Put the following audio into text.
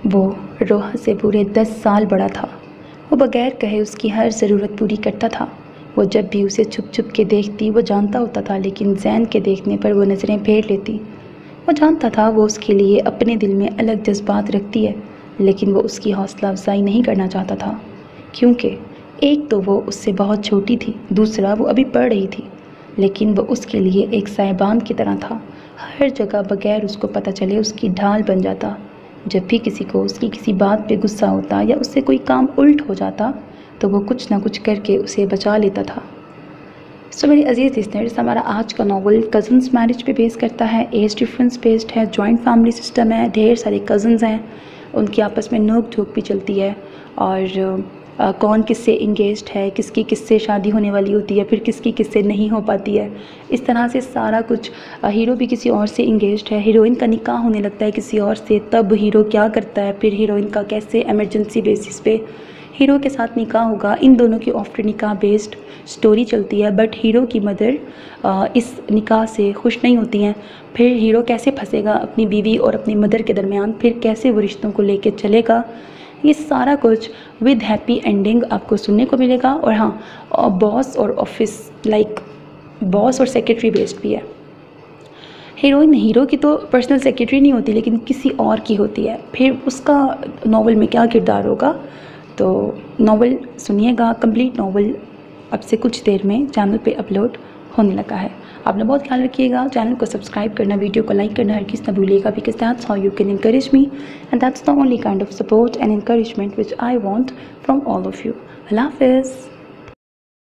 वो रोहा से पूरे 10 साल बड़ा था। वो बगैर कहे उसकी हर ज़रूरत पूरी करता था। वो जब भी उसे छुप छुप के देखती वो जानता होता था, लेकिन ज़ैन के देखने पर वो नज़रें फेर लेती। वो जानता था वो उसके लिए अपने दिल में अलग जज्बात रखती है, लेकिन वो उसकी हौसला अफजाई नहीं करना चाहता था, क्योंकि एक तो वो उससे बहुत छोटी थी, दूसरा वो अभी पढ़ रही थी। लेकिन वो उसके लिए एक साहिबान की तरह था। हर जगह बगैर उसको पता चले उसकी ढाल बन जाता। जब भी किसी को उसकी किसी बात पे गुस्सा होता या उससे कोई काम उल्ट हो जाता तो वो कुछ ना कुछ करके उसे बचा लेता था। सो मेरे अजीज़ लिसनर्स, हमारा आज का नावल कज़न्स मैरिज पे बेस करता है। एज डिफरेंस बेस्ड है, जॉइंट फैमिली सिस्टम है, ढेर सारे कज़न्स हैं, उनकी आपस में नोक झोंक भी चलती है और कौन किससे इंगेज्ड है, किसकी किससे शादी होने वाली होती है, फिर किसकी किससे नहीं हो पाती है। इस तरह से सारा कुछ। हीरो भी किसी और से इंगेज्ड है, हीरोइन का निकाह होने लगता है किसी और से, तब हीरो क्या करता है, फिर हीरोइन का कैसे इमरजेंसी बेसिस पे हीरो के साथ निकाह होगा। इन दोनों की आफ्टर निकाह बेस्ड स्टोरी चलती है। बट हीरो की मदर इस निकाह से खुश नहीं होती हैं। फिर हीरो कैसे फंसेगा अपनी बीवी और अपनी मदर के दरमियान, फिर कैसे वो रिश्तों को लेके चलेगा, ये सारा कुछ विद हैप्पी एंडिंग आपको सुनने को मिलेगा। और हाँ, बॉस और ऑफिस लाइक बॉस और सेक्रेटरी बेस्ड भी है। हीरोइन हीरो की तो पर्सनल सेक्रेटरी नहीं होती, लेकिन किसी और की होती है। फिर उसका नावल में क्या किरदार होगा, तो नावल सुनिएगा। कंप्लीट नावल अब से कुछ देर में चैनल पे अपलोड होने लगा है। आपने बहुत ख्याल रखिएगा, चैनल को सब्सक्राइब करना, वीडियो को लाइक करना हर किसी ना भूलिएगा, because that's how you can encourage me and that's the only kind of support and encouragement which I want from all of you. अल्लाह हाफ़िज़।